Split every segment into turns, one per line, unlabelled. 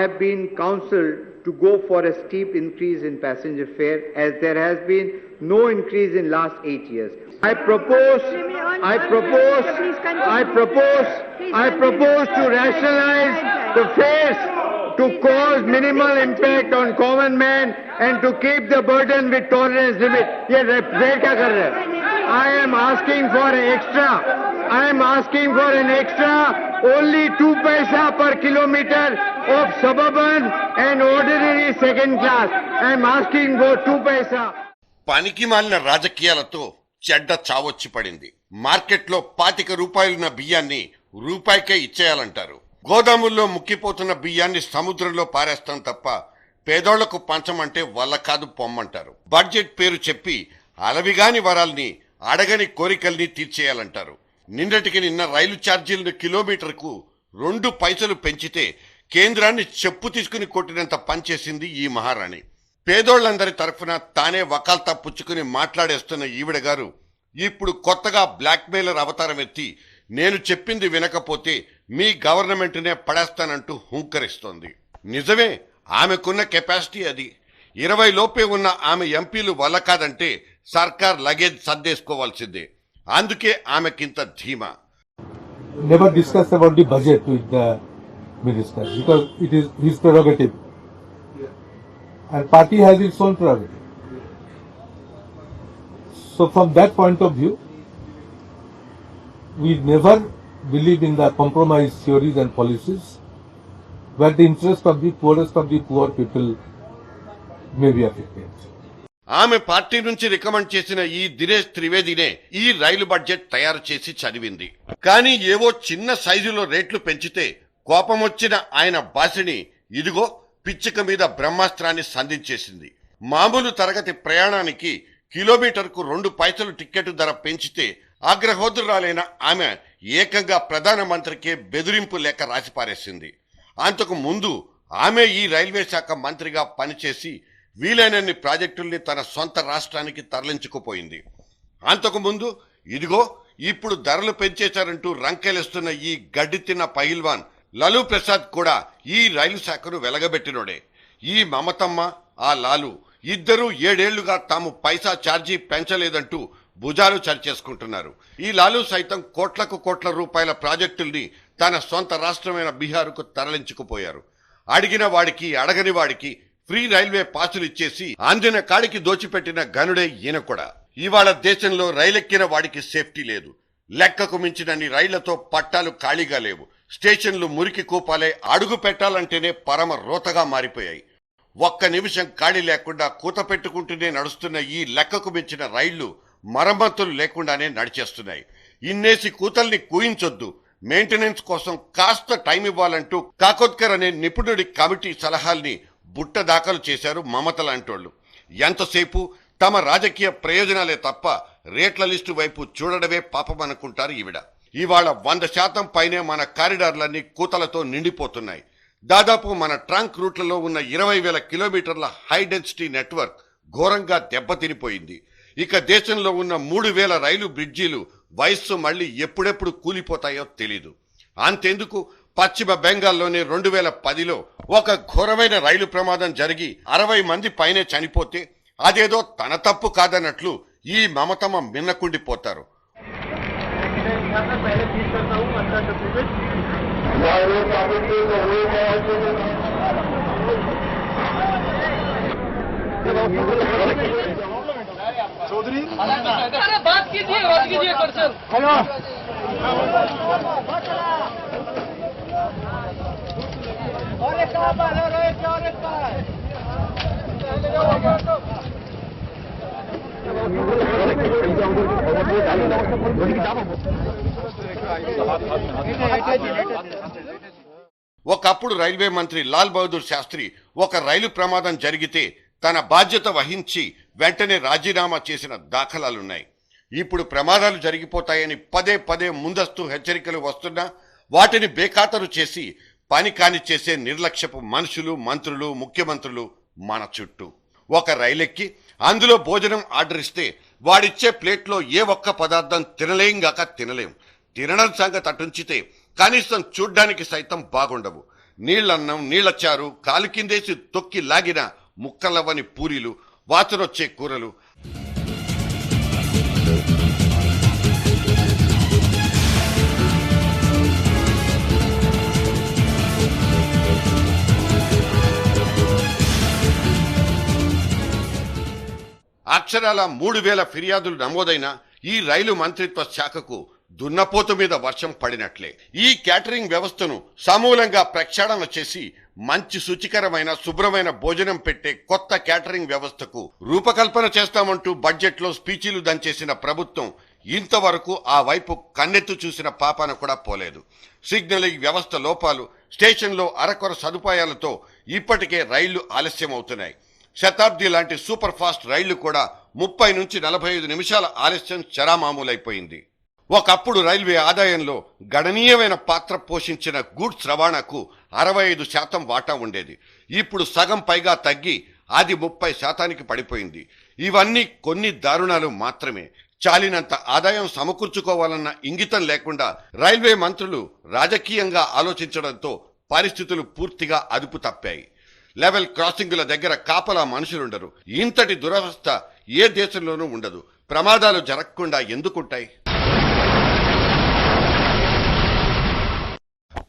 have been counseled to go for a steep increase in passenger fare as there has been no increase in last 8 years. I propose to rationalize the fares to cause minimal impact on common man and to keep the burden with tolerance limit. Ye rate kya kar rahe? I am asking for an extra only 2 paisa per kilometer of suburban and ordinary second class. I am asking for 2 paisa.
పనికి మాలిన రాజకీయాలతో చెడ్డ చావొచ్చి పడింది. మార్కెట్లో 25 రూపాయలున్న బియ్యాన్ని రూపాయికే ఇచ్చేయాలంటారు. గోదాముల్లో ముక్కిపోతున్న బియ్యాన్ని సముద్రంలో పారేస్తాం తప్ప పేదోళ్లకు పంచమంటే వల్ల కాదు పొమ్మంటారు. బడ్జెట్ పేరు చెప్పి అలవిగాని వరాల్ని అడగని కోరికల్ని తీర్చేయాలంటారు. నిన్నటికి నిన్న రైలు ఛార్జీలను కిలోమీటర్కు 2 పైసలు పెంచితే కేంద్రాన్ని చెప్పు తీసుకుని కొట్టినంత పనిచేసింది ఈ మహారాణి. పేదోళ్లందరి తరఫున తానే వకాల్తా పుచ్చుకుని మాట్లాడేస్తున్న ఈవిడ గారు ఇప్పుడు కొత్తగా బ్లాక్మెయిలర్ అవతారం ఎత్తి నేను చెప్పింది వినకపోతే మీ గవర్నమెంట్నే పడేస్తానంటూ హుంకరిస్తోంది. నిజమే, ఆమెకున్న కెపాసిటీ అది. 20 లోపే ఉన్న ఆమె ఎంపీలు వల్ల కాదంటే సర్కార్ లగేజ్ సర్దేసుకోవాల్సిందే. అందుకే ఆమెకింత ధీమా.
Never discuss about the budget with the minister because it is his prerogative and party has its own prerogative. So from that point of view, we never believe in the compromise theories and policies where the interest of the poorest of the poor people may be affected.
ఆమె party నుంచి recommend చేసిన ఈ దినేష్ త్రివేదినే ఈ రైలు budget తయారు చేసి చదివింది. కానీ ఏవో చిన్న సైజులో రేట్లు పెంచితే కోపమొచ్చిన ఆయన బాసిని ఇదిగో పిచ్చిక మీద బ్రహ్మాస్త్రాన్ని సంధించేసింది. మామూలు తరగతి ప్రయాణానికి కిలోమీటర్కు 2 పైసలు టిక్కెట్ ధర పెంచితే ఆగ్రహోద్రురాలైన ఆమె ఏకంగా ప్రధానమంత్రికే బెదిరింపు లేఖ రాసిపారేసింది. అంతకు ముందు ఆమె ఈ రైల్వే శాఖ మంత్రిగా పనిచేసి వీలైనన్ని ప్రాజెక్టుల్ని తన సొంత రాష్ట్రానికి తరలించుకుపోయింది. అంతకుముందు ఇదిగో ఇప్పుడు ధరలు పెంచేశారంటూ రంకెలేస్తున్న ఈ గడ్డి తిన్న పహిల్వాన్ లాలూ ప్రసాద్ కూడా ఈ రైలు శాఖను వెలగబెట్టినోడే. ఈ మమతమ్మ, ఆ లాలు ఇద్దరూ 7 ఏళ్లుగా తాము పైసా ఛార్జీ పెంచలేదంటూ భుజాలు చరిచేసుకుంటున్నారు. ఈ లాలు సైతం కోట్ల రూపాయల ప్రాజెక్టుల్ని తన సొంత రాష్ట్రమైన బీహార్కు తరలించుకుపోయారు. అడిగిన వాడికి అడగని వాడికి ఫ్రీ రైల్వే పాసులు ఇచ్చేసి అందిన కాడికి దోచిపెట్టిన గనుడే ఈయన కూడా. ఇవాళ దేశంలో రైలెక్కిన వాడికి సేఫ్టీ లేదు. లెక్కకు మించినన్ని రైళ్లతో పట్టాలు ఖాళీగా లేవు. స్టేషన్లు మురికి కూపాలే, అడుగు పెట్టాలంటేనే పరమ రోతగా మారిపోయాయి. ఒక్క నిమిషం ఖాళీ లేకుండా కూత పెట్టుకుంటూనే నడుస్తున్న ఈ లెక్కకు మించిన రైళ్లు మరమ్మతులు లేకుండానే నడిచేస్తున్నాయి. ఇన్నేసి కూతల్ని కూయించొద్దు, మెయింటెనెన్స్ కోసం కాస్త టైం ఇవ్వాలంటూ కాకోద్కర్ అనే నిపుణుడి కమిటీ సలహాల్ని బుట్ట దాఖలు చేశారు మమత లాంటోళ్లు. ఎంతసేపు తమ రాజకీయ ప్రయోజనాలే తప్ప రేట్ల లిస్టు వైపు చూడడమే పాపమనుకుంటారు ఈవిడ. ఇవాళ 100% పైనే మన కారిడార్లన్నీ కూతలతో నిండిపోతున్నాయి. దాదాపు మన ట్రంక్ రూట్లలో ఉన్న 20,000 కిలోమీటర్ల హై డెన్సిటీ నెట్వర్క్ ఘోరంగా దెబ్బతినిపోయింది. ఇక దేశంలో ఉన్న 3,000 రైలు బ్రిడ్జీలు వయస్సు మళ్లీ ఎప్పుడెప్పుడు కూలిపోతాయో తెలీదు. అంతెందుకు, పశ్చిమ బెంగాల్లోనే 2010లో ఒక ఘోరమైన రైలు ప్రమాదం జరిగి 60 మంది పైనే చనిపోతే అదేదో తన తప్పు కాదన్నట్లు ఈ మమతమ్మ మిన్నకుండిపోతారు.
चौधरी बात कीजिए सर. हेलो
ఒకప్పుడు రైల్వే మంత్రి లాల్ బహదూర్ శాస్త్రి ఒక రైలు ప్రమాదం జరిగితే తన బాధ్యత వహించి వెంటనే రాజీనామా చేసిన దాఖలాలున్నాయి. ఇప్పుడు ప్రమాదాలు జరిగిపోతాయని పదే ముందస్తు హెచ్చరికలు వస్తున్నా వాటిని బేఖాతరు చేసి పని కాని చేసే నిర్లక్ష్యపు మనుషులు, మంత్రులు, ముఖ్యమంత్రులు మన చుట్టూ. ఒక రైలెక్కి అందులో భోజనం ఆర్డర్ ఇస్తే వాడిచ్చే ప్లేట్లో ఏ ఒక్క పదార్థం తినలేం. తినడం సంగతి అటుంచితే కనీసం చూడ్డానికి సైతం బాగుండవు. నీళ్లన్నం, నీళ్లచారు, కాలు కిందేసి తొక్కి లాగిన ముక్కలవ్వని పూరీలు, వాసనొచ్చే కూరలు. అక్షరాల 3000 ఫిర్యాదులు నమోదైన ఈ రైలు మంత్రిత్వ శాఖకు దున్నపోతు మీద వర్షం పడినట్లే. ఈ క్యాటరింగ్ వ్యవస్థను సమూలంగా ప్రక్షాళన చేసి మంచి శుచికరమైన శుభ్రమైన భోజనం పెట్టే కొత్త క్యాటరింగ్ వ్యవస్థకు రూపకల్పన చేస్తామంటూ బడ్జెట్లో స్పీచీలు దంచేసిన ప్రభుత్వం ఇంతవరకు ఆ వైపు కన్నెత్తు చూసిన పాపాన కూడా పోలేదు. సిగ్నలింగ్ వ్యవస్థ లోపాలు, స్టేషన్లో అరకొర సదుపాయాలతో ఇప్పటికే రైళ్లు ఆలస్యమవుతున్నాయి. శతాబ్ది లాంటి సూపర్ ఫాస్ట్ రైళ్లు కూడా 30 నుంచి 45 నిమిషాల ఆలస్యం చరామామూలైపోయింది. ఒకప్పుడు రైల్వే ఆదాయంలో గణనీయమైన పాత్ర పోషించిన గూడ్స్ రవాణాకు 65% వాటా ఉండేది. ఇప్పుడు సగం పైగా తగ్గి అది 30% పడిపోయింది. ఇవన్నీ కొన్ని దారుణాలు మాత్రమే. చాలినంత ఆదాయం సమకూర్చుకోవాలన్న ఇంగితం లేకుండా రైల్వే మంత్రులు రాజకీయంగా ఆలోచించడంతో పరిస్థితులు పూర్తిగా అదుపు తప్పాయి. లెవెల్ క్రాసింగుల దగ్గర కాపలా మనుషులుండరు. ఇంతటి దురవస్థ ఏ దేశంలోనూ ఉండదు. ప్రమాదాలు జరగకుండా ఎందుకుంటాయి?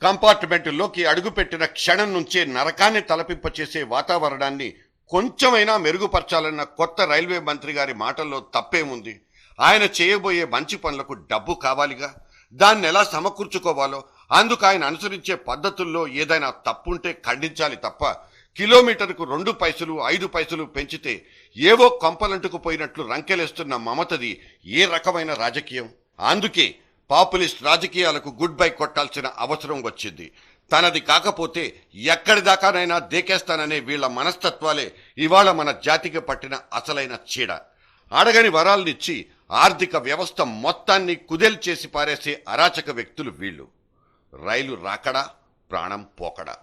కంపార్ట్మెంటులోకి అడుగుపెట్టిన క్షణం నుంచే నరకాన్ని తలపింపచేసే వాతావరణాన్ని కొంచెమైనా మెరుగుపరచాలన్న కొత్త రైల్వే మంత్రి గారి మాటల్లో తప్పేముంది? ఆయన చేయబోయే మంచి పనులకు డబ్బు కావాలిగా. దాన్ని ఎలా సమకూర్చుకోవాలో, అందుకు ఆయన అనుసరించే పద్ధతుల్లో ఏదైనా తప్పుంటే ఖండించాలి తప్ప కిలోమీటర్కు 2 పైసలు 5 పైసలు పెంచితే ఏవో కొంపలంటుకుపోయినట్లు రంకెలేస్తున్న మమతది ఏ రకమైన రాజకీయం? అందుకే పాపులిస్ట్ రాజకీయాలకు గుడ్ బై కొట్టాల్సిన అవసరం వచ్చింది. తనది కాకపోతే ఎక్కడిదాకానైనా దేకేస్తాననే వీళ్ల మనస్తత్వాలే ఇవాళ మన జాతికి పట్టిన అసలైన చీడ. అడగని వరాలనిచ్చి ఆర్థిక వ్యవస్థ మొత్తాన్ని కుదేల్చేసి పారేసే అరాచక వ్యక్తులు వీళ్లు. రైలు రాకడా, ప్రాణం పోకడా.